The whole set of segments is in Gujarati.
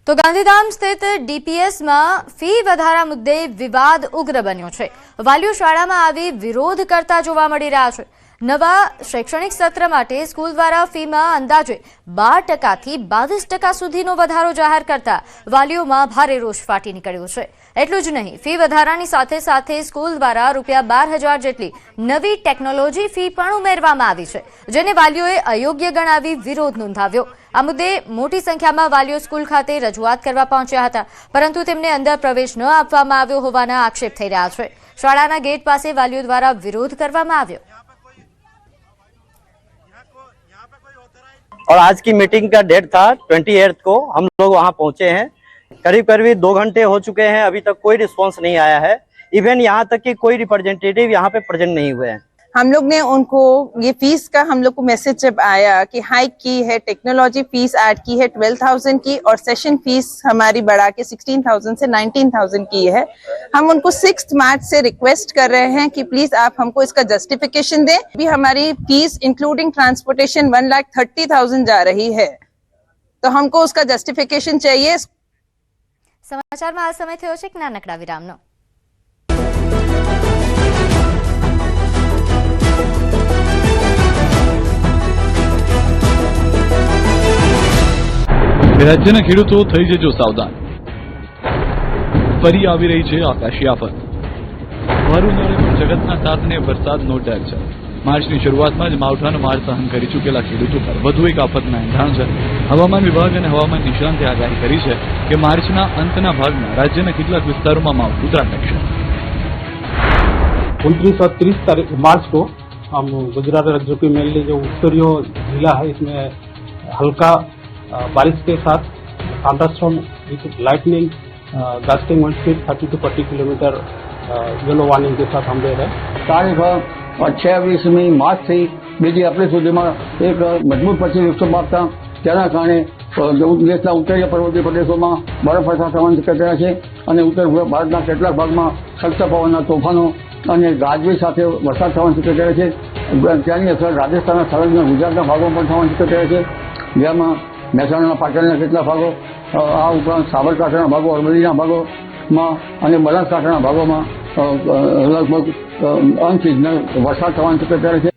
તો ગાંધીધામ સ્થિત ડીપીએસમાં ફી વધારા મુદ્દે વિવાદ ઉગ્ર બન્યો છે। વાલીઓ શાળામાં આવી વિરોધ કરતા જોવા મળી રહ્યા છે। નવા શૈક્ષણિક સત્ર માટે સ્કૂલ દ્વારા ફીમાં અંદાજે 12% થી 22% સુધીનો વધારો જાહેર કરતા વાલીઓમાં ભારે રોષ ફાટી નીકળ્યો છે। એટલું જ નહીં, ફી વધારાની સાથે સાથે સ્કૂલ દ્વારા ₹12,000 જેટલી નવી ટેકનોલોજી ફી પણ ઉમેરવામાં આવી છે, જેને વાલીઓએ અયોગ્ય ગણાવી વિરોધ નોંધાવ્યો। આ મુદ્દે મોટી સંખ્યામાં વાલીઓ સ્કૂલ ખાતે રજૂઆત કરવા પહોંચ્યા હતા, પરંતુ તેમને અંદર પ્રવેશ ન આપવામાં આવ્યો હોવાના આક્ષેપ થઈ રહ્યા છે। શાળાના ગેટ પાસે વાલીઓ દ્વારા વિરોધ કરવામાં આવ્યો। और आज की मीटिंग का डेट था 28 को। हम लोग वहां पहुंचे हैं। करीब करीब 2 घंटे हो चुके हैं, अभी तक कोई रिस्पांस नहीं आया है। इवन यहाँ तक कि कोई रिप्रेजेंटेटिव यहाँ पे प्रेजेंट नहीं हुए हैं। हम लोग ने उनको ये फीस का हम लोग को मैसेज जब आया कि हाइक की है, टेक्नोलॉजी फीस ऐड की है 12,000 की और सेशन फीस हमारी बढ़ा के 16,000 से 19,000 की है। हम उनको 6 मार्च से रिक्वेस्ट कर रहे हैं कि प्लीज आप हमको इसका जस्टिफिकेशन दें। अभी हमारी फीस इंक्लूडिंग ट्रांसपोर्टेशन 1,30,000 जा रही है, तो हमको उसका जस्टिफिकेशन चाहिए। समाचार में आ समय थयो छे नानकड़ा विरामनो। રાજ્યના ખેડૂતો થઈ જજો સાવધાન, ફરી આવી રહી છે આકાશી આફત। ભર ઉનાળે પણ જગતના સાથને વરસાદનો ડર છે। માર્ચની શરૂઆતમાં જ માવઠાનો માર સહન કરી ચૂકેલા ખેડૂતો પર વધુ એક આફતના એંધાણ છે। હવામાન વિભાગ અને હવામાન નિષ્ણાંતે આગાહી કરી છે કે માર્ચના અંતના ભાગમાં રાજ્યના કેટલાક વિસ્તારોમાં માવઠું ત્રાટકશે। 29 और 30 मार्च को हम गुजरात राज्य के मेनली जो उत्तरीय जिला है इसमें हल्का बारिश के साथ thunderstorm with lightning gusting wind speed 30 to 40 kilometre yellow warning के साथ हम दे रहे हैं। तारीख 26 मार्च थी 2 एप्रिल सुधीમાં એક મજબૂત પછી વિક્ષોભ આપતા તેના કારણે દેશના ઉત્તરીય પર્વતીય પ્રદેશોમાં બરફવર્ષા થવાની શક્યતા છે અને ઉત્તર ભારતના કેટલાક ભાગમાં સખ્ત પવનના તોફાનો અને ગાજવીજ સાથે વરસાદ થવાની શક્યતા છે। ત્યાંની અસર રાજસ્થાનના સંલગ્ન ગુજરાતના ભાગોમાં પણ થવાની શક્યતા છે, જેમાં મહેસાણા પાટણના કેટલાક ભાગો, આ ઉપરાંત સાબરકાંઠાના ભાગો, અરવલ્લીના ભાગોમાં અને બનાસકાંઠાના ભાગોમાં લગભગ અનસિઝનલ વરસાદ થવાની શક્યતા છે।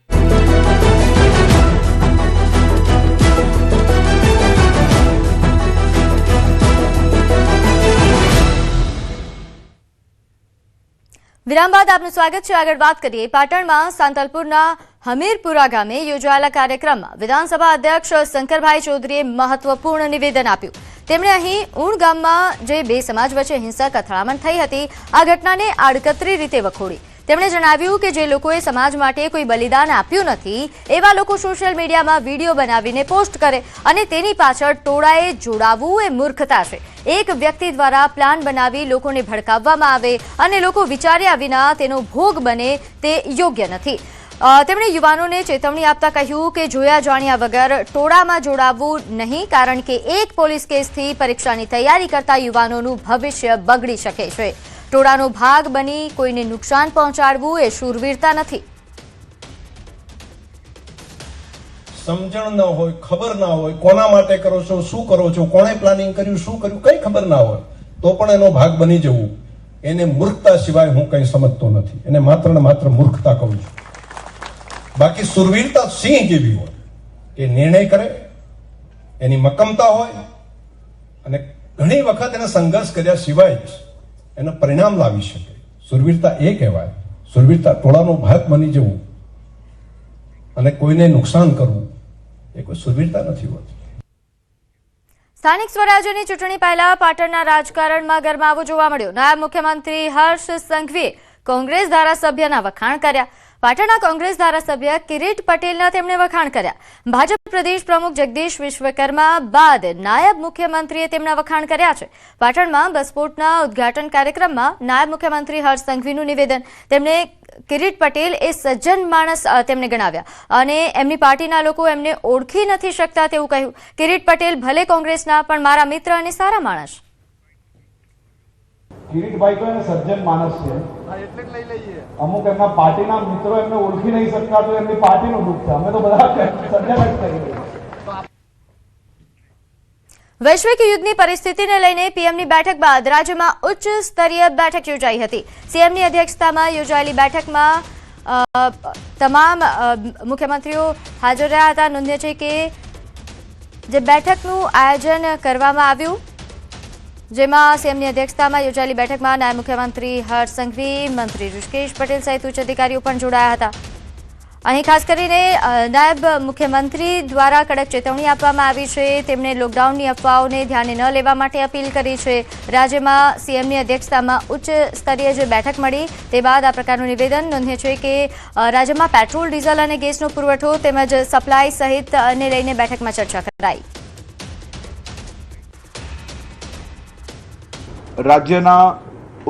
વિરામ બાદ આપનું સ્વાગત છે। આગળ વાત કરીએ, પાટણમાં સાંતલપુરના હમીરપુરા ગામે યોજાયેલા કાર્યક્રમમાં વિધાનસભા અધ્યક્ષ શંકરભાઈ ચૌધરીએ મહત્વપૂર્ણ નિવેદન આપ્યું। તેમણે અહીં ઊણ ગામમાં જે 2 સમાજ વચ્ચે હિંસક અથડામણ થઈ હતી, આ ઘટનાને આડકતરી રીતે વખોડી। તેમણે જણાવ્યું કે જે લોકોએ સમાજ માટે કોઈ બલિદાન આપ્યું નથી, એવા લોકો સોશિયલ મીડિયામાં વિડીયો બનાવીને પોસ્ટ કરે અને તેની પાછળ ટોળાએ જોડાવવું એ મૂર્ખતા છે। એક વ્યક્તિ દ્વારા પ્લાન બનાવી લોકોને ભડકાવવામાં આવે અને લોકો વિચાર્યા વિના તેનો ભોગ બને તે યોગ્ય નથી। તેમણે યુવાનોને ચેતવણી આપતા કહ્યું કે જોયા જાણ્યા વગર ટોળામાં જોડાવવું નહીં, કારણ કે એક પોલીસ કેસથી પરીક્ષાની તૈયારી કરતા યુવાનોનું ભવિષ્ય બગડી શકે છે। ટોળાનો ભાગ બની કોઈને નુકસાન પહોંચાડવું એ શૂરવીરતા નથી। સમજણ ન હોય, ખબર ના હોય, કોના માટે કરો છો, શું કરો છો, કોણે પ્લાનિંગ કર્યું, શું કર્યું, કઈ ખબર ના હોય તો પણ એનો ભાગ બની જવું, એને મૂર્ખતા સિવાય હું કઈ સમજતો નથી। એને માત્ર ને માત્ર મૂર્ખતા કહું છું। બાકી સુરવીરતા સિંહ જેવી હોય કે નિર્ણય કરે, એની મક્કમતા હોય અને ઘણી વખત એને સંઘર્ષ કર્યા સિવાય જ એનું પરિણામ લાવી શકે। સુરવીરતા એ કહેવાય। સુરવીરતા ટોળાનો ભાગ બની જવું અને કોઈને નુકસાન કરવું એ કોઈ સુરવીરતા નથી હોતી। સ્થાનિક સ્વરાજ્યની ચૂંટણી પહેલા પાટણના રાજકારણમાં ગરમાવો જોવા મળ્યો। નાયબ મુખ્યમંત્રી હર્ષ સંઘવીએ કોંગ્રેસ ધારાસભ્યના વખાણ કર્યા। પાટણના કોંગ્રેસ ધારાસભ્ય કિરીટ પટેલના તેમણે વખાણ કર્યા। ભાજપ પ્રદેશ પ્રમુખ જગદીશ વિશ્વકર્મા બાદ નાયબ મુખ્યમંત્રીએ તેમના વખાણ કર્યા છે। પાટણમાં બસપોર્ટના ઉદ્ઘાટન કાર્યક્રમમાં નાયબ મુખ્યમંત્રી હર્ષ સંઘવીનું નિવેદન। તેમણે કિરીટ પટેલ એ સજ્જન માણસ તેમણે ગણાવ્યા અને એમની પાર્ટીના લોકો એમને ઓળખી નથી શકતા તેવું કહ્યું। કિરીટ પટેલ ભલે કોંગ્રેસના પણ મારા મિત્ર અને સારા માણસ। કિરીટભાઈ તો એને સજ્જન માણસ છે, અમુક એમના પાર્ટીના મિત્રો એમને ઓળખી નહીં શકતા તો એમની પાર્ટીનું દુઃખ છે। અમે તો બધા સજ્જન જ થઈ ગયા। વૈશ્વિક યુદ્ધની પરિસ્થિતિને લઈને પીએમની બેઠક બાદ રાજ્યમાં ઉચ્ચ સ્તરીય બેઠક યોજાઈ હતી. સીએમની અધ્યક્ષતામાં યોજાયેલી બેઠકમાં તમામ મુખ્યમંત્રીઓ હાજર રહ્યા હતા. નોંધ્ય છે કે જે બેઠકનું આયોજન કરવામાં આવ્યું, જેમાં સીએમની અધ્યક્ષતામાં યોજાયેલી બેઠકમાં નાયબ મુખ્યમંત્રી હર્ષ સંઘવી, મંત્રી ઋષિકેશ પટેલ સહિત ઉચ્ચ અધિકારીઓ પણ જોડાયા હતા. અહીં ખાસ કરીને નાયબ મુખ્યમંત્રી દ્વારા કડક ચેતવણી આપવામાં આવી છે. તેમણે લોકડાઉનની અફવાઓને ધ્યાને ન લેવા માટે અપીલ કરી છે. રાજ્યમાં સીએમની અધ્યક્ષતામાં ઉચ્ચ સ્તરીય જે બેઠક મળી તે બાદ આ પ્રકારનું નિવેદન. નોંધ્ય છે કે રાજ્યમાં પેટ્રોલ, ડીઝલ અને ગેસનો પુરવઠો તેમજ સપ્લાય સહિતને લઈને બેઠકમાં ચર્ચા કરાઈ. રાજ્યના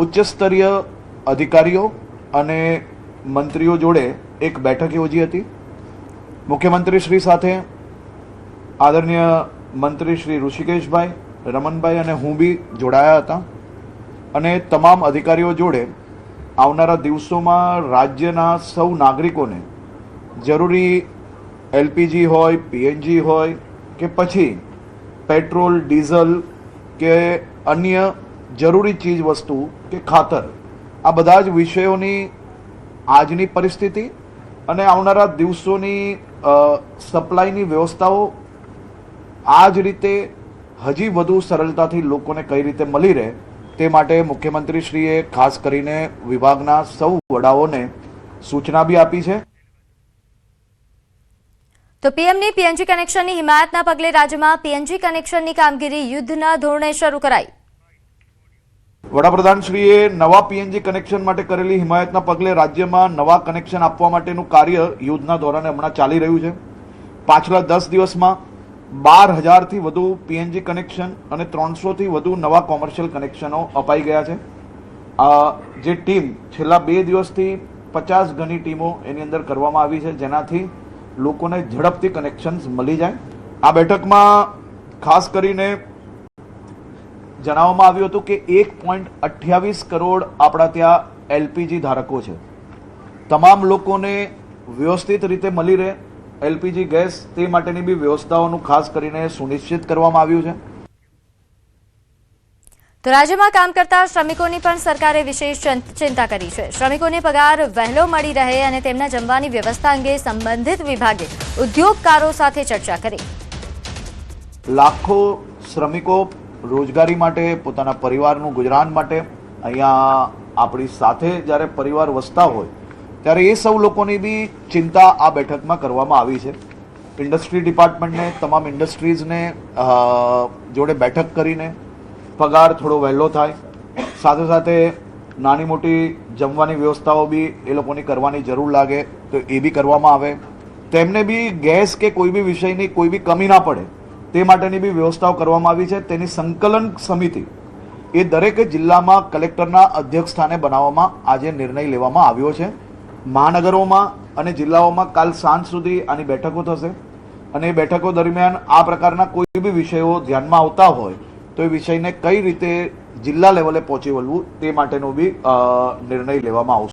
ઉચ્ચ સ્તરીય અધિકારીઓ અને મંત્રીઓ જોડે એક બેઠક યોજી હતી. મુખ્યમંત્રી શ્રી સાથે આદરણીય મંત્રી શ્રી ઋષિકેશભાઈ, રમનભાઈ અને હું બી જોડાયા હતા અને તમામ અધિકારીઓ જોડે આવનારા દિવસોમાં રાજ્યના સૌ નાગરિકોને જરૂરી એલપીજી હોય, પીએનજી હોય કે પછી પેટ્રોલ, ડીઝલ કે અન્ય જરૂરી ચીજ વસ્તુ કે ખાતર, આ બધા જ વિષયોની આજની પરિસ્થિતિ અને આવનારા દિવસોની સપ્લાયની વ્યવસ્થાઓ આ જ રીતે હજી વધુ સરળતાથી લોકોને કઈ રીતે મળી રહે તે માટે મુખ્યમંત્રીશ્રીએ ખાસ કરીને વિભાગના સૌ વડાઓને સૂચના બી આપી છે. તો પીએમની પીએનજી કનેક્શનની હિમાયતના પગલે રાજ્યમાં પીએનજી કનેક્શનની કામગીરી યુદ્ધના ધોરણે શરૂ કરાઈ. વડાપ્રધાનશ્રીએ નવા પીએનજી કનેક્શન માટે કરેલી હિમાયતના પગલે રાજ્યમાં નવા કનેક્શન આપવા માટેનું કાર્ય યુદ્ધના ધોરણે હમણાં ચાલી રહ્યું છે. પાછલા 10 દિવસમાં 12,000થી વધુ પીએનજી કનેક્શન અને 300થી વધુ નવા કોમર્શિયલ કનેક્શનો અપાઈ ગયા છે. જે ટીમ છેલ્લા 2 દિવસથી 50 ગણી ટીમો એની અંદર કરવામાં આવી છે, જેનાથી લોકોને ઝડપથી કનેક્શન્સ મળી જાય. આ બેઠકમાં ખાસ કરીને જણાવવામાં આવ્યું હતું કે 1.28 કરોડ આપણા ત્યાં એલપીજી ધારકો છે. તમામ લોકોને વ્યવસ્થિત રીતે મળી રહે એલપીજી ગેસ, તે માટેની બી વ્યવસ્થાઓનું ખાસ કરીને સુનિશ્ચિત કરવામાં આવ્યું છે. તો રાજ્યમાં કામ કરતા શ્રમિકોની પણ સરકારે વિશેષ ચિંતા કરી છે. શ્રમિકોને પગાર વહેલો મળી રહે અને તેમના જમવાની વ્યવસ્થા અંગે સંબંધિત વિભાગે ઉદ્યોગકારો સાથે ચર્ચા કરી. લાખો શ્રમિકો રોજગારી માટે, પોતાના પરિવારનું ગુજરાન માટે અહીંયા આપણી સાથે જ્યારે પરિવાર વસતા હોય ત્યારે એ સૌ લોકોની બી ચિંતા આ બેઠકમાં કરવામાં આવી છે. ઇન્ડસ્ટ્રી ડિપાર્ટમેન્ટને, તમામ ઇન્ડસ્ટ્રીઝને જોડે બેઠક કરીને પગાર થોડો વહેલો થાય, સાથે સાથે નાની મોટી જમવાની વ્યવસ્થાઓ બી એ લોકોની કરવાની જરૂર લાગે તો એ બી કરવામાં આવે. તેમને બી ગેસ કે કોઈ બી વિષયની કોઈ બી કમી ના પડે તે માટેની બી વ્યવસ્થાઓ કરવામાં આવી છે. તેની સંકલન સમિતિ એ દરેક જિલ્લામાં કલેક્ટરના અધ્યક્ષ સ્થાને બનાવવામાં આજે નિર્ણય લેવામાં આવ્યો છે. મહાનગરોમાં અને જિલ્લાઓમાં કાલ સાંજ સુધી આની બેઠકો થશે અને એ બેઠકો દરમિયાન આ પ્રકારના કોઈ બી વિષયો ધ્યાનમાં આવતા હોય તો એ વિષયને કઈ રીતે જિલ્લા લેવલે પહોંચી વળવું તે માટેનો બી નિર્ણય લેવામાં આવશે.